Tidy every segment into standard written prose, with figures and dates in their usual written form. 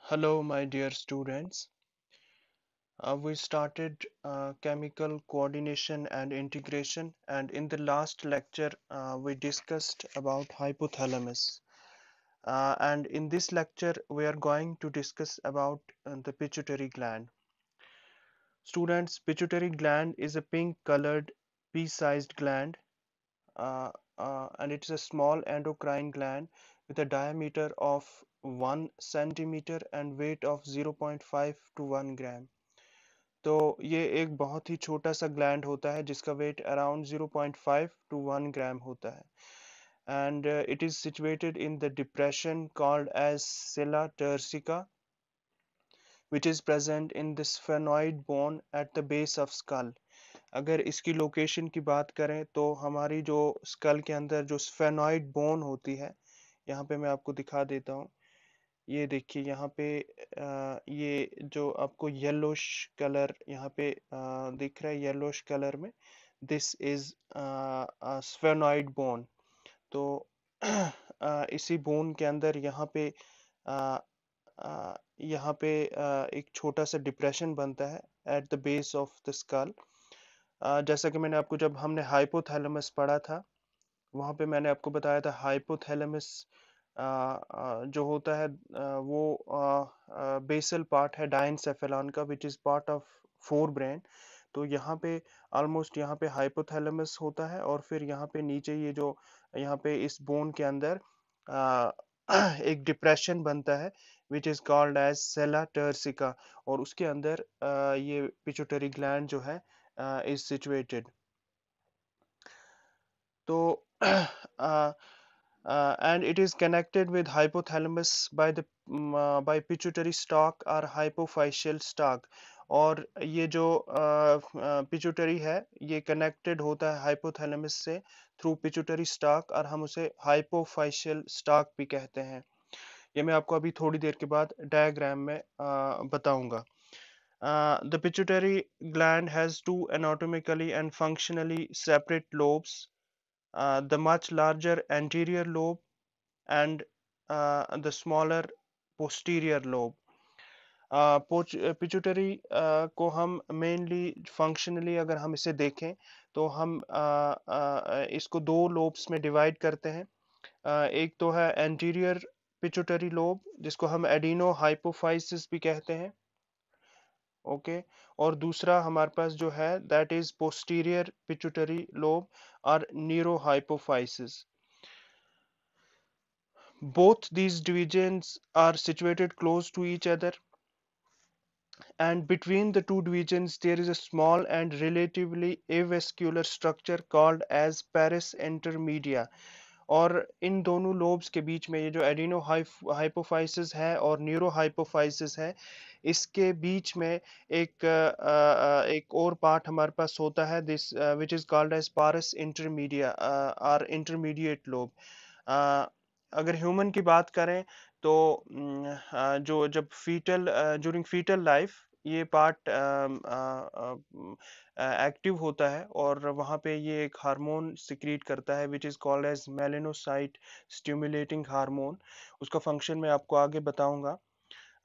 Hello, my dear students. We started chemical coordination and integration, and in the last lecture, we discussed about hypothalamus. And in this lecture, we are going to discuss about the pituitary gland. Students, pituitary gland is a pink-colored, pea-sized gland, uh, and it's a small endocrine gland with a diameter of 1 centimeter and weight of 0.5 to 1 gram. तो ये एक बहुत ही छोटा सा gland होता है जिसका wait around 0.5 to 1 gram होता है and it is situated in the depression called as sella turcica which is present in the sphenoid bone at the base of skull. अगर इसकी लोकेशन की बात करें तो हमारी जो स्कल के अंदर जो स्फेनॉइड बोन होती है, यहाँ पे मैं आपको दिखा देता हूँ। ये देखिए यहाँ पे ये जो आपको येलोश कलर यहाँ पे दिख रहा है येलोश कलर में, दिस इज स्फेनॉइड बोन। तो इसी बोन के अंदर अ, यहाँ पे एक छोटा सा डिप्रेशन बनता है at the base of the skull. जैसा कि मैंने आपको जब हमने हाइपोथैलेमस पढ़ा था, वहाँ पे मैंने आपको बताया था हाइपोथैलेमस जो होता है वो बेसल पार्ट है डायनसेफेलॉन का which is part of fore brain. तो यहाँ पे ऑलमोस्ट यहाँ पे हाइपोथैलेमस होता है और फिर यहाँ पे नीचे ये जो यहाँ पे इस बोन के अंदर आ, एक डिप्रेशन बनता है which is called as sella turcica, और उसके अंदर ये पिट्यूटरी ग्लैंड जो है is situated. So, and it is connected with hypothalamus by the by pituitary stalk or hypophyseal stalk. और ये जो पिट्यूटरी है ये कनेक्टेड होता है हाइपोथैलेमस से थ्रू पिट्यूटरी स्टाक, और हम उसे हाइपोफाइशियल स्टाक भी कहते हैं। ये मैं आपको अभी थोड़ी देर के बाद डायग्राम में बताऊंगा। The pituitary gland has two anatomically and functionally separate lobes, the much larger anterior lobe and the smaller posterior lobe. Pituitary को हम मेनली फंक्शनली अगर हम इसे देखें तो हम इसको दो लोब्स में डिवाइड करते हैं। एक तो है एंटीरियर पिट्यूटरी लोब जिसको हम एडिनो हाइपोफाइसिस भी कहते हैं, ओके। और दूसरा हमारे पास जो है that is posterior pituitary lobe और neuro hypophysis. Both these divisions are situated close to each other, and between the two divisions there is a small and relatively avascular structure called as pares intermedia। और इन दोनों lobes के बीच में ये जो adeno hypophysis है और neuro hypophysis है, इसके बीच में एक और पार्ट हमारे पास होता है this which is called as pars intermedia और इंटरमीडिएट लोब। अगर ह्यूमन की बात करें तो जो जब फीटल ड्यूरिंग फीटल लाइफ ये पार्ट एक्टिव होता है और वहाँ पे ये एक हार्मोन सिक्रीट करता है which is called as melanocyte stimulating hormone. उसका फंक्शन मैं आपको आगे बताऊंगा।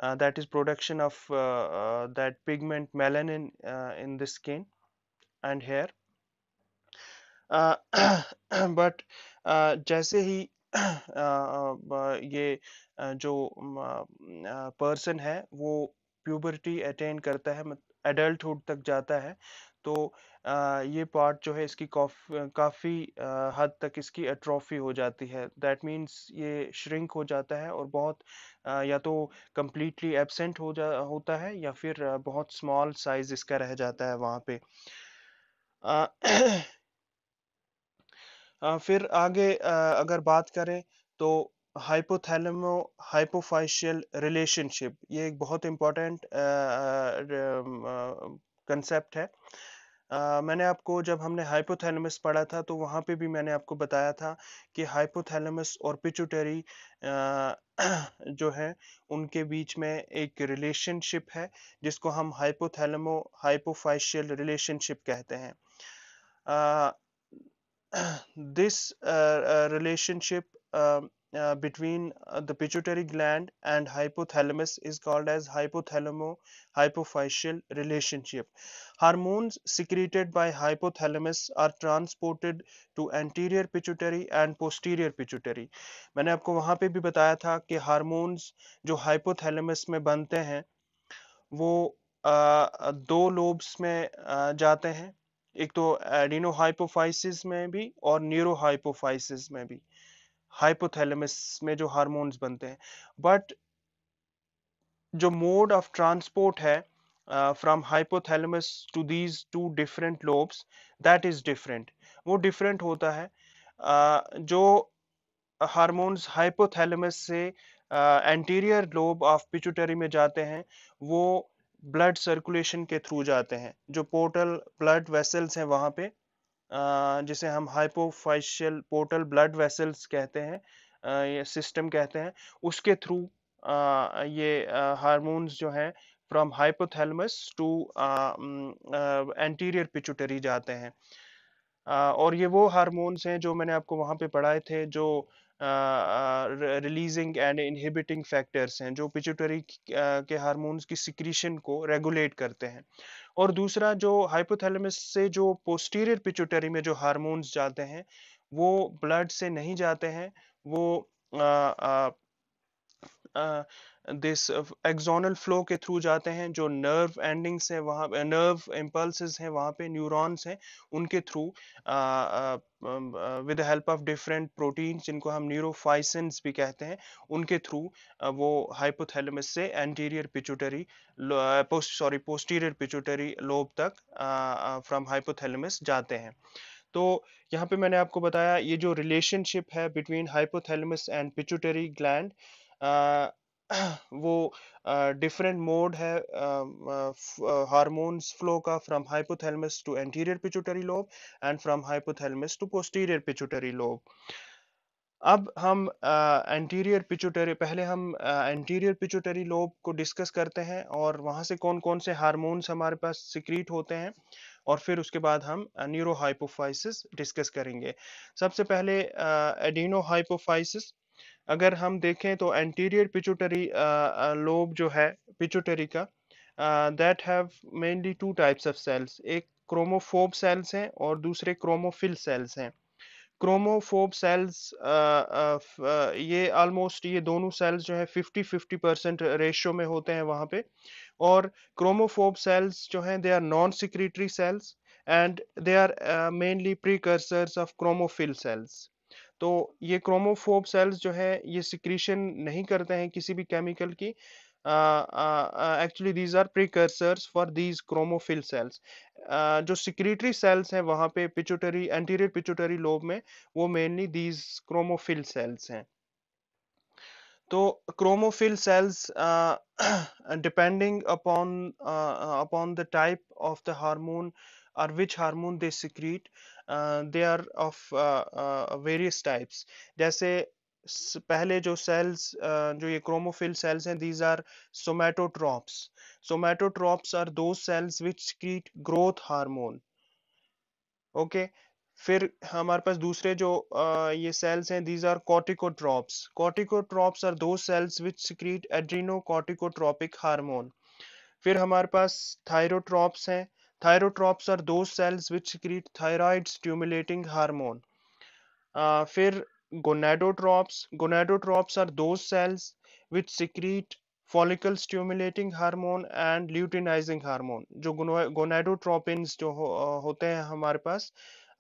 That is production of that pigment melanin in the skin and hair. But जैसे ही ये जो पर्सन है वो प्यूबर्टी अटेन करता है, एडल्टहुड तक जाता है, तो ये पार्ट जो है इसकी काफ़ी हद तक इसकी एट्रोफी हो जाती है। दैट मीन्स ये श्रिंक हो जाता है और बहुत या तो कंप्लीटली एब्सेंट होता है या फिर बहुत स्मॉल साइज इसका रह जाता है वहाँ पे। फिर आगे अगर बात करें तो हाइपोथैलेमो हाइपोफाइशियल रिलेशनशिप ये एक बहुत इम्पोर्टेंट कंसेप्ट है। मैंने आपको जब हमने हाइपोथैलेमस पढ़ा था तो वहाँ पे भी मैंने आपको बताया था कि हाइपोथैलेमस और पिट्यूटरी जो है उनके बीच में एक रिलेशनशिप है जिसको हम हाइपोथैलेमो हाइपोफाइशियल रिलेशनशिप कहते हैं। This relationship between the pituitary gland and hypothalamus is called as hypothalamo-hypophyseal relationship. Hormones secreted by hypothalamus are transported to anterior pituitary and posterior pituitary. मैंने आपको वहां पे भी बताया था कि हार्मोन्स जो हाइपोथैलेमस में बनते हैं वो दो लोब्स में जाते हैं, एक तो एडिनो हाइपोफाइसिस में भी और न्यूरो हाइपोफाइसिस में भी हाइपोथैलेमस में जो हार्मोन्स बनते हैं, बट जो मोड ऑफ ट्रांसपोर्ट है from hypothalamus to these two different lobes, that is different, वो डिफरेंट होता है। जो हार्मोन्स हाइपोथैलेमस से एंटीरियर लोब ऑफ पिट्यूटरी में जाते हैं वो ब्लड सर्कुलेशन के थ्रू जाते हैं, जो पोर्टल ब्लड वेसल्स हैं वहां पे, जिसे हम हाइपोफाइशियल पोर्टल ब्लड वेसल्स कहते हैं, ये सिस्टम कहते हैं, उसके थ्रू ये हार्मोन्स जो हैं from hypothalamus to anterior pituitary जाते हैं। और ये वो हार्मोन्स हैं जो मैंने आपको वहां पे पढ़ाए थे, जो रिलीजिंग एंड इनहिबिटिंग फैक्टर्स हैं, जो पिट्यूटरी के हार्मोन्स की सिक्रीशन को रेगुलेट करते हैं। और दूसरा, जो हाइपोथैलेमस से जो पोस्टीरियर पिट्यूटरी में जो हार्मोन्स जाते हैं वो ब्लड से नहीं जाते हैं, वो दिस एक्सोनल फ्लो के थ्रू जाते हैं, जो नर्व एंडिंग्स है वहाँ, नर्व इम्पल्सेस हैं वहाँ पे, न्यूरॉन्स हैं, उनके through with the help of different proteins जिनको हम न्यूरोफाइसिन्स भी कहते हैं, उनके थ्रू वो हाइपोथैलेमस से anterior pituitary posterior pituitary lobe तक फ्रॉम हाइपोथैलेमस जाते हैं। तो यहाँ पे मैंने आपको बताया ये जो रिलेशनशिप है between hypothalamus and pituitary gland, वो डिफरेंट मोड है हार्मोन्स फ्लो का, from hypothalamus to anterior pituitary lobe and from hypothalamus to posterior pituitary lobe. अब हम एंटीरियर पिट्यूटरी, पहले हम एंटीरियर पिट्यूटरी लोब को डिस्कस करते हैं और वहां से कौन कौन से हार्मोन्स हमारे पास सिक्रीट होते हैं, और फिर उसके बाद हम न्यूरो हाइपोफाइसिस डिस्कस करेंगे। सबसे पहले एडिनो हाइपोफाइसिस। अगर हम देखें तो एंटीरियर पिट्यूटरी लोब जो है पिट्यूटरी का, that have mainly two types of cells, एक क्रोमोफोब सेल्स हैं और दूसरे क्रोमोफिल सेल्स हैं। क्रोमोफोब सेल्स ये ऑलमोस्ट, ये दोनों सेल्स जो है 50-50% रेशियो में होते हैं वहां पे, और क्रोमोफोब सेल्स जो हैं they are non secretory cells and they are mainly precursors of chromophil cells. तो ये क्रोमोफोब सेल्स जो है ये सिक्रीशन नहीं करते हैं किसी भी केमिकल की, actually these are precursors for these chromophil cells. जो सिक्रीटरी सेल्स हैं वहां पे पिट्यूटरी एंटीरियर पिट्यूटरी लोब में, वो मेनली दीज क्रोमोफिल सेल्स हैं। तो chromophil cells depending upon the type of the hormone or which hormone they secrete, they are of various types। जैसे पहले जो सेल्स, जो ये क्रोमोफिल सेल्स हैं, these are somatotrophs। somatotrophs are those cells which secrete growth hormone। Okay, फिर हमारे पास दूसरे जो ये सेल्स हैं, these are corticotrophs। corticotrophs are those cells which secrete adrenocorticotropic hormone। फिर हमारे पास थायरोट्रॉप्स हैं। Thyrotropes are those cells which secrete thyroid stimulating hormone। फिर gonadotropes are those cells which secrete follicle stimulating hormone and luteinizing hormone. जो gonadotropins जो होते हैं हमारे पास,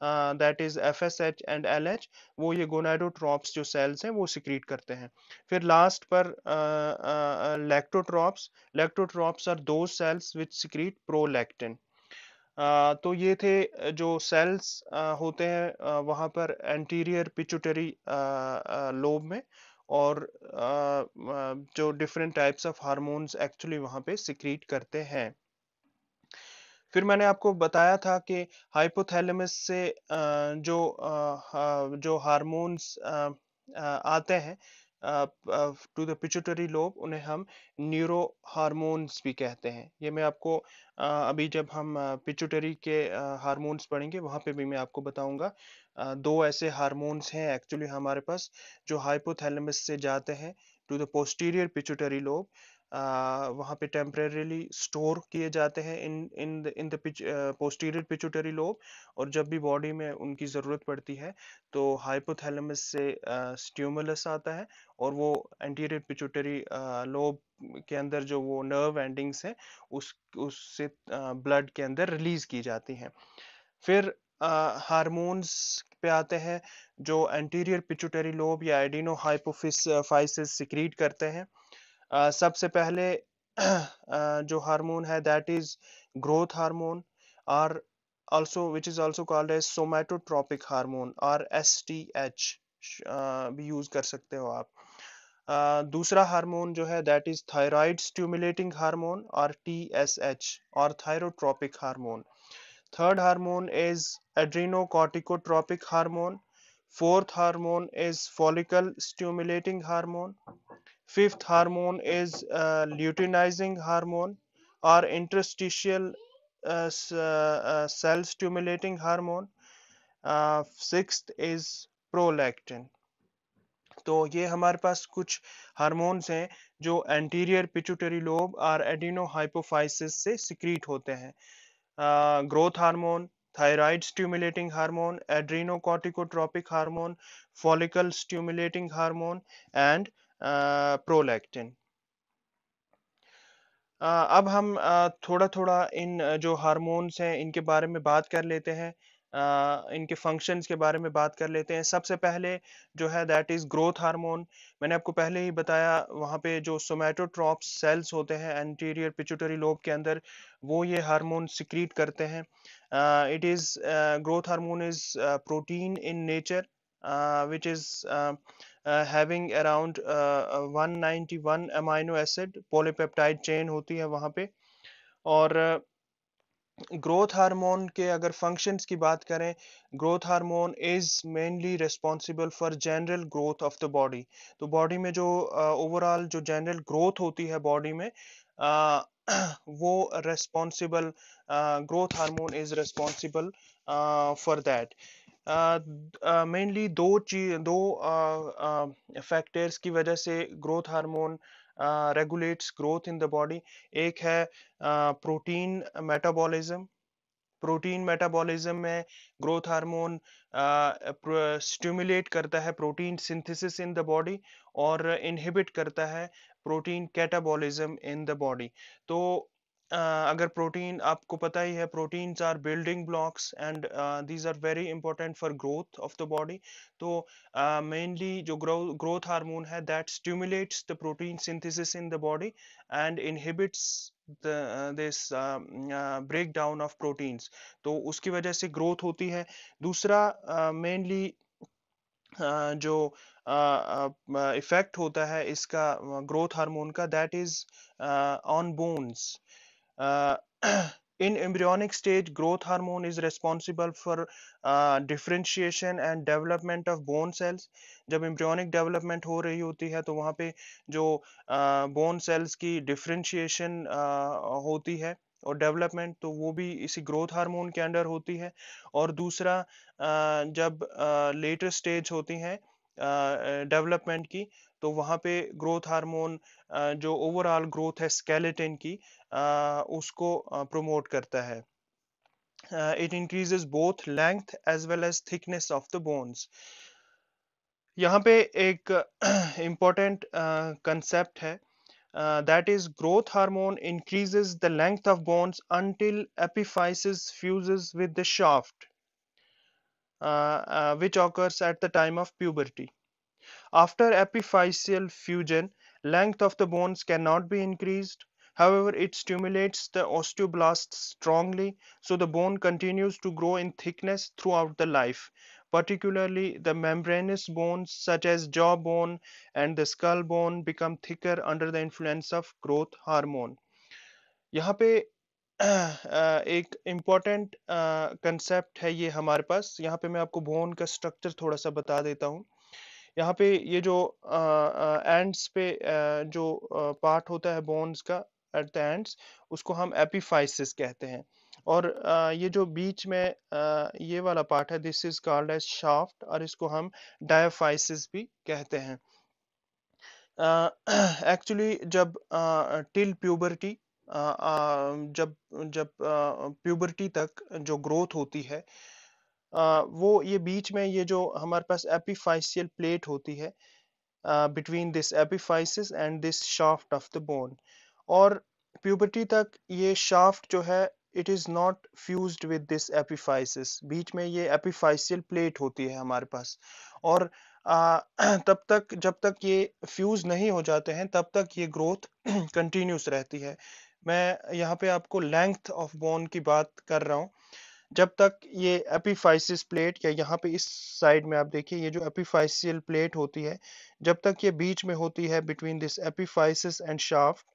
that is FSH and LH, वो ये गोनाडोट्रॉप्स जो सेल्स हैं वो सिक्रीट करते हैं। फिर लास्ट पर lactotropes. Lactotropes are those cells which secrete prolactin. तो ये थे जो सेल्स होते हैं वहाँ पर एंटीरियर पिट्यूटरी लोब में, और जो different types of hormones actually वहाँ पे सिक्रीट करते हैं। फिर मैंने आपको बताया था कि हाइपोथैलेमस से जो हार्मोन्स आते हैं टू द पिट्यूटरी लोब, उन्हें हम न्यूरो हार्मोन्स भी कहते हैं। ये मैं आपको अभी जब हम पिट्यूटरी के हार्मोन्स पढ़ेंगे वहां पे भी मैं आपको बताऊंगा दो ऐसे हार्मोन्स हैं एक्चुअली हमारे पास जो हाइपोथैलेमस से जाते हैं to the posterior pituitary lobe, वहाँ पे टेम्परेरीली स्टोर किए जाते हैं in the posterior pituitary lobe, और जब भी बॉडी में उनकी ज़रूरत पड़ती है तो हाइपोथैलेमस से स्टिमुलस आता है और वो एंटीरियर पिट्यूटरी लोब के अंदर जो वो नर्व एंडिंग्स है उससे ब्लड के अंदर रिलीज की जाती हैं। फिर हार्मोन्स पे आते हैं जो एंटीरियर पिट्यूटरी लोब या एडिनो हाइपोफिसाइसिस सिक्रीट करते हैं। सबसे पहले जो हार्मोन है दैट इज ग्रोथ हार्मोन, और also which is also called as somatotropic hormone और STH भी यूज कर सकते हो आप। दूसरा हार्मोन जो है that is thyroid stimulating hormone और TSH और thyrotropic hormone. Third hormone is adrenocorticotropic hormone. Fourth hormone is follicle stimulating hormone. Fifth hormone is luteinizing hormone or interstitial cell stimulating hormone. Sixth is prolactin. तो ये हमारे पास कुछ hormones हैं जो anterior pituitary lobe और adeno hypophysis से secrete होते हैं। Growth hormone, thyroid stimulating hormone, adrenocorticotropic hormone, follicle stimulating hormone and prolactin. अब हम थोड़ा थोड़ा इन जो हार्मोन्स हैं इनके बारे में बात कर लेते हैं, इनके फंक्शंस के बारे में बात कर लेते हैं। सबसे पहले जो है दैट इज ग्रोथ हार्मोन। मैंने आपको पहले ही बताया वहाँ पे जो सोमैटोट्रॉप्स सेल्स होते हैं एंटीरियर पिट्यूटरी लोब के अंदर, वो ये हार्मोन सिक्रीट करते हैं। It is growth hormone is protein in nature which is having around 191 amino acid polypeptide chain होती है वहाँ पे। और ग्रोथ हार्मोन के अगर फंक्शंस की बात करें, growth hormone is mainly responsible for general growth of the body. तो बॉडी में जो ओवरऑल जो जनरल ग्रोथ होती है बॉडी में, वो responsible, growth hormone is responsible for that. Mainly दो फैक्टर्स की वजह से growth hormone regulates growth in the body. एक है प्रोटीन मेटाबॉलिज्म। प्रोटीन मेटाबॉलिज्म में ग्रोथ हार्मोन स्टिमुलेट करता है protein synthesis in the body और इनहिबिट करता है protein catabolism in the body. तो अगर प्रोटीन, आपको पता ही है proteins are building blocks and these are very important for growth of the body. तो मेनली जो ग्रोथ हार्मोन है that stimulates the protein synthesis in the body and inhibits this breakdown of proteins, तो उसकी वजह से growth होती है। दूसरा मेनली जो इफेक्ट होता है इसका ग्रोथ हार्मोन का that is on bones. In embryonic stage, growth hormone is responsible for differentiation and development of bone cells. जब embryonic development हो रही होती है तो वहाँ पे जो bone cells की differentiation होती है और डेवलपमेंट, तो वो भी इसी ग्रोथ हार्मोन के अंडर होती है। और दूसरा जब लेटर स्टेज होती है डेवलपमेंट की, तो वहाँ पे ग्रोथ हार्मोन जो ओवरऑल ग्रोथ है स्केलेटन की उसको प्रमोट करता है। It increases both length as well as thickness of the bones. यहाँ पे एक इम्पोर्टेंट कंसेप्ट है, that is growth hormone increases the length of bones until epiphysis fuses with the shaft, which occurs at the time of puberty. After epiphyseal fusion, length of the bones cannot be increased. However, it stimulates the osteoblasts strongly, so the bone continues to grow in thickness throughout the life. Particularly, the membranous bones such as jaw bone and the skull bone become thicker under the influence of growth hormone. यहाँ पे एक important concept है ये हमारे पास। यहाँ पे मैं आपको बोन का स्ट्रक्चर थोड़ा सा बता देता हूँ। यहाँ पे ये जो एंड्स पे जो पार्ट होता है बोन्स का एट द एंड्स, उसको हम एपिफाइसिस कहते हैं। और ये जो बीच में ये वाला पार्ट है, this is called as shaft, और इसको हम डायाफाइसिस भी कहते हैं। एक्चुअली जब टिल प्यूबर्टी, जब जब प्यूबर्टी तक जो ग्रोथ होती है, वो ये बीच में ये जो हमारे पास एपिफाइसियल प्लेट होती है between this epiphysis and this shaft of the bone, और puberty तक ये shaft जो है it is not fused with this epiphysis, बीच में ये epiphyseal plate होती है हमारे पास। और तब तक जब तक ये फ्यूज नहीं हो जाते हैं तब तक ये ग्रोथ कंटिन्यूस रहती है। मैं यहाँ पे आपको लेंथ ऑफ बोन की बात कर रहा हूँ। जब तक ये एपिफाइसिस प्लेट, या यहाँ पे इस साइड में आप देखिए ये जो एपिफाइसियल प्लेट होती है, जब तक ये बीच में होती है between this epiphysis and shaft,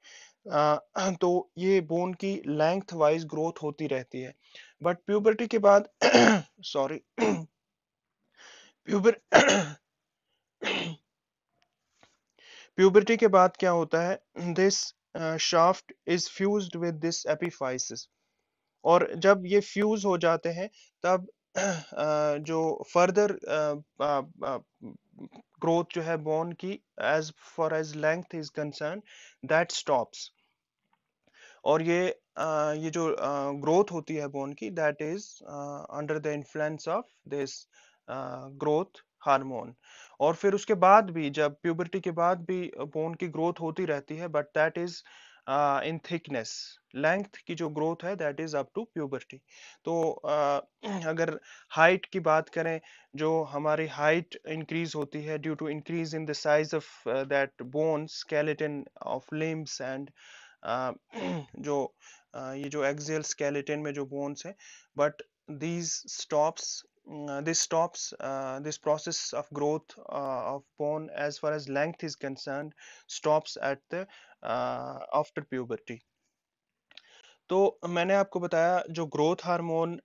तो ये बोन की लेंथ वाइज ग्रोथ होती रहती है। बट प्यूबर्टी के बाद सॉरी प्यूबर प्यूबर्टी के बाद क्या होता है, this shaft is fused with this epiphysis, और जब ये फ्यूज हो जाते हैं तब जो फर्दर ग्रोथ जो है बोन की, as far as length is concern, that stops. और ये जो ग्रोथ होती है बोन की, that is under the influence of this growth hormone. और फिर उसके बाद भी, जब प्यूबर्टी के बाद भी बोन की ग्रोथ होती रहती है, but that is in thickness, length की जो ग्रोथ है that is up to puberty. तो अगर हाइट की बात करें, जो हमारी हाइट इंक्रीज होती है due to increase in the size of that bone skeleton of limbs and जो ये जो एक्सियल स्केलेटन में जो बोन्स हैं, but these stops this stops this process of growth of bone as far as length is concerned stops at the after puberty। तो मैंने आपको बताया जो ग्रोथ हार्मोन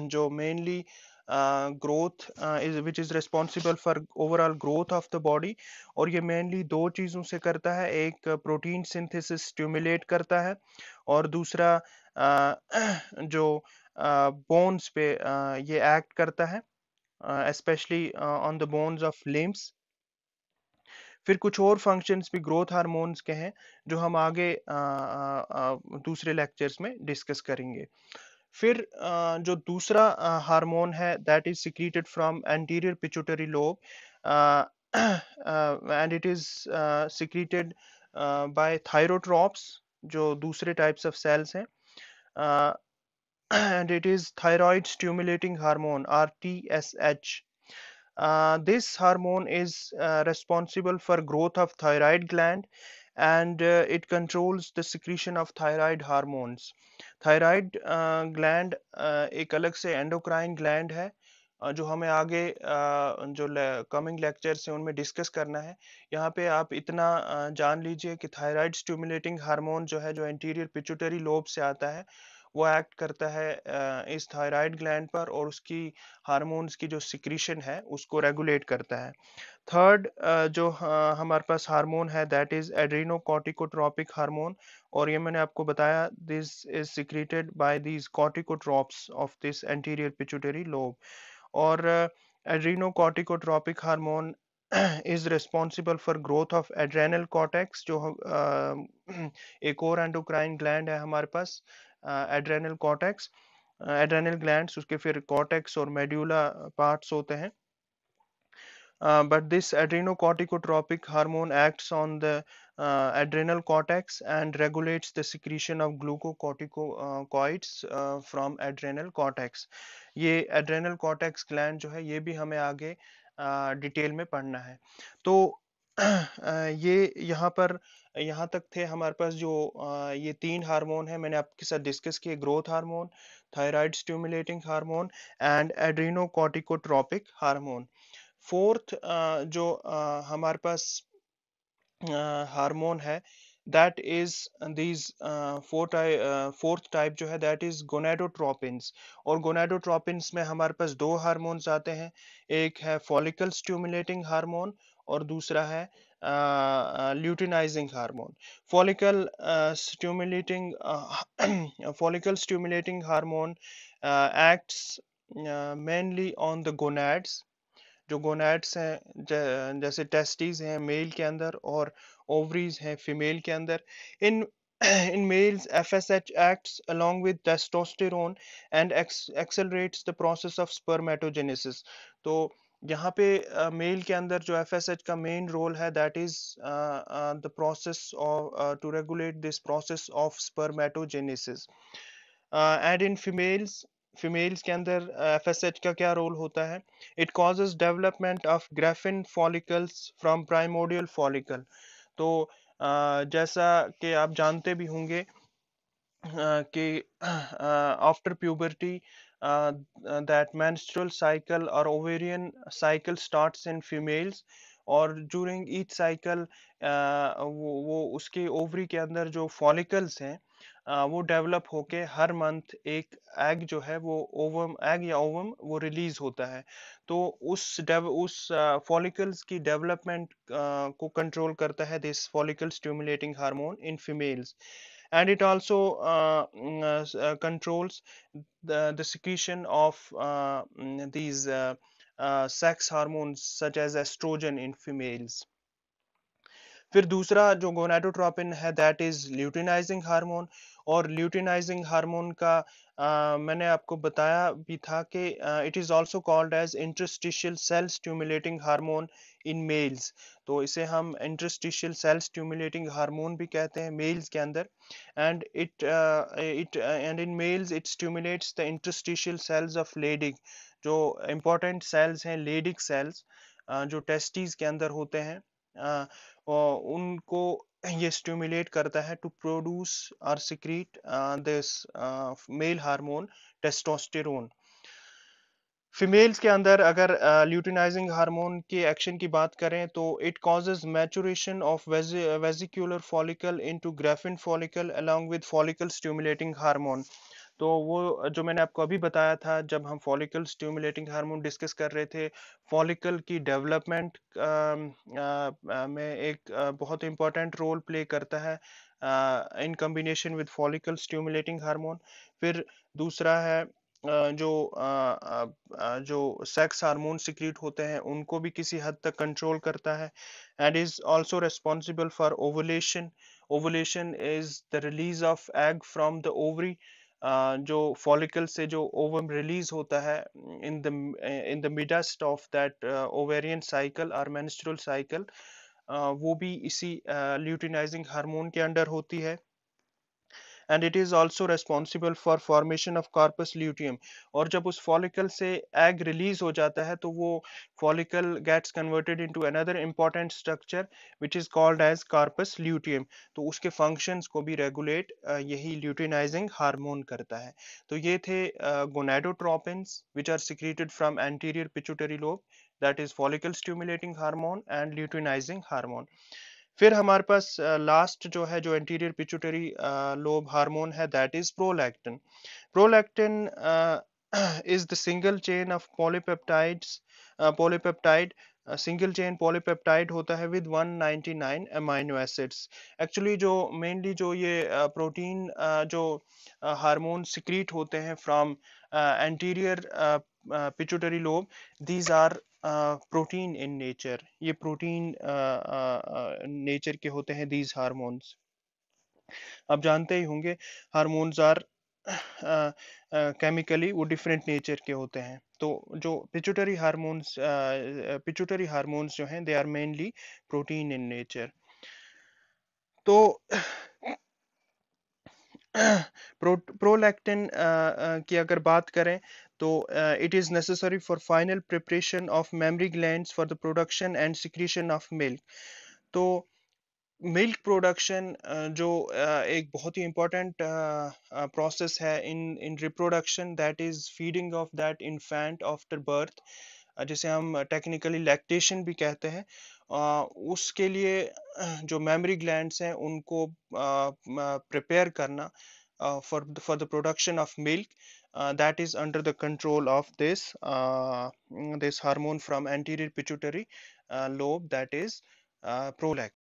जो mainly growth is which is responsible for overall growth of the body, और ये mainly दो चीज़ों से करता है, एक प्रोटीन सिंथेसिस स्टिमुलेट करता है, और दूसरा जो बोन्स पे ये एक्ट करता है, specially on the bones of limbs. फिर कुछ और फंक्शंस भी ग्रोथ हार्मोन्स के हैं जो हम आगे दूसरे लेक्चर्स में डिस्कस करेंगे। फिर जो दूसरा हार्मोन है that is secreted from anterior pituitary lobe, and it is secreted by thyrotropes, जो दूसरे टाइप्स ऑफ सेल्स हैं, and it is thyroid stimulating hormone RTSH. This hormone is responsible for growth of thyroid gland, and it controls the secretion of thyroid hormones. Thyroid gland एक अलग से endocrine gland है, जो हमें आगे जो coming lectures हैं उनमें डिस्कस करना है। यहाँ पे आप इतना जान लीजिए कि थायराइड स्टिमुलेटिंग हार्मोन जो है, जो एंटीरियर पिट्यूटरी लोब से आता है, वो एक्ट करता है इस थायराइड ग्लैंड पर, और उसकी हार्मोन्स की जो सिक्रीशन है उसको रेगुलेट करता है। थर्ड जो हमारे पास हार्मोन है दैट इज एड्रीनोकॉर्टिकोट्रॉपिक हार्मोन, और ये मैंने आपको बताया this is secreted by these corticotropes of this anterior pituitary lobe. और adrenocorticotropic hormone is responsible for growth of adrenal cortex, जो एक और एंडोक्राइन ग्लैंड है हमारे पास, एड्रेनल कॉर्टेक्स, एड्रेनल ग्लैंड्स, उसके फिर कॉर्टेक्स और मेड्यूला पार्ट्स होते हैं। But this adrenocorticotropic hormone acts on the adrenal cortex and regulates the secretion of glucocorticoids from adrenal cortex. ये adrenal cortex gland जो है ये भी हमें आगे डिटेल में पढ़ना है। तो ये यहाँ तक थे हमारे पास जो ये तीन हार्मोन है मैंने आपके साथ डिस्कस किए, growth hormone, thyroid stimulating hormone and adrenocorticotropic hormone. Fourth जो हमारे पास हार्मोन है that is these fourth type जो है दैट इज गोनेडोट्रोपिन्स, और गोनेडोट्रोपिन्स में हमारे पास दो हार्मोन्स आते हैं, एक है फॉलिकल स्टिमुलेटिंग हार्मोन और दूसरा है luteinizing hormone. Follicle stimulating follicle stimulating hormone acts mainly on the gonads। जो गोनाड्स हैं जैसे टेस्टिस हैं मेल के अंदर और ओवरीज हैं फीमेल के अंदर। इन in males FSH acts along with testosterone and accelerates the process of spermatogenesis। तो यहाँ पे मेल के अंदर जो FSH का मेन रोल है that is the process of to regulate this process of spermatogenesis. And in females के अंदर FSH का क्या रोल होता है? It causes development of graafian follicles from primordial follicle. तो जैसा कि आप जानते भी होंगे कि after puberty that menstrual cycle or ovarian cycle starts in females, और during each cycle वो उसके ओवरी के अंदर जो फॉलिकल्स हैं वो डेवलप होके हर मंथ एक एग जो है वो ओवम एग या ओवम वो रिलीज होता है। तो उस फॉलिकल्स की डेवलपमेंट को कंट्रोल करता है this follicle stimulating hormone in females. And it also controls the secretion of these sex hormones such as estrogen in females। फिर दूसरा जो गोनाडोट्रोपिन है दैट इज ल्यूटिनाइजिंग हार्मोन। और ल्यूटिनाइजिंग हार्मोन का मैंने आपको बताया भी था कि it is also called as interstitial cell stimulating hormone in males. तो इसे हम इंटरस्टिशियल सेल स्टिमुलेटिंग हार्मोन भी कहते हैं मेल्स के अंदर। And it in males it stimulates the interstitial cells of Leydig. जो इंपॉर्टेंट सेल्स हैं लेडिग सेल्स जो टेस्टिस के अंदर होते हैं उनको ये स्टिमुलेट करता है टू प्रोड्यूस और secrete this male hormone testosterone. Females के अंदर अगर ल्यूटिनाइजिंग हार्मोन के एक्शन की बात करें तो it causes maturation of vesicular follicle into Graafian follicle along with follicle stimulating hormone. तो वो जो मैंने आपको अभी बताया था जब हम फॉलिकल स्टिमुलेटिंग हार्मोन डिस्कस कर रहे थे, फॉलिकल की डेवलपमेंट में एक बहुत इंपॉर्टेंट रोल प्ले करता है in combination with follicle stimulating hormone. फिर दूसरा है जो सेक्स हार्मोन सिक्रीट होते हैं उनको भी किसी हद तक कंट्रोल करता है and is also responsible for ovulation. Ovulation is the release of egg from the ovary. जो फॉलिकल से जो ओवम रिलीज होता है in the midst of that ovarian cycle और मेंस्ट्रुअल साइकिल, वो भी इसी ल्यूटिनाइजिंग हार्मोन के अंडर होती है। And it is also responsible for formation of corpus luteum. और जब उस फॉलिकल से एग रिलीज हो जाता है तो वो follicle gets converted into another important structure which is called as corpus luteum. तो उसके फंक्शंस को भी रेगुलेट यही ल्यूटिनाइजिंग हार्मोन करता है। तो ये थे gonadotropins which are secreted from anterior pituitary lobe, that is follicle stimulating hormone and luteinizing hormone. फिर हमारे पास लास्ट जो है जो एंटीरियर पिट्यूटरी लोब हार्मोन है that is prolactin. Prolactin is the single chain of polypeptides polypeptide single chain polypeptide होता है with 199 amino acids. Actually जो मेनली जो ये प्रोटीन जो हार्मोन सिक्रीट होते हैं from anterior pituitary lobe, these are protein in nature. ये protein nature के होते हैं दीज हार्मोन्स। आप जानते ही होंगे हार्मोन्स आर केमिकली वो डिफरेंट नेचर के होते हैं। तो जो पिट्यूटरी हार्मोन्स जो हैं they are mainly protein in nature. तो प्रोलैक्टिन की अगर बात करें तो it is necessary for final preparation of mammary glands for the production and secretion of milk. तो मिल्क प्रोडक्शन जो एक बहुत ही इम्पोर्टेंट प्रोसेस है in in reproduction, that is feeding of that infant after birth, जिसे हम technically lactation भी कहते हैं। उसके लिए जो मेमरी ग्लैंड्स हैं उनको प्रिपेयर करना for the production of milk, that is under the control of this this hormone from anterior pituitary lobe, that is prolactin.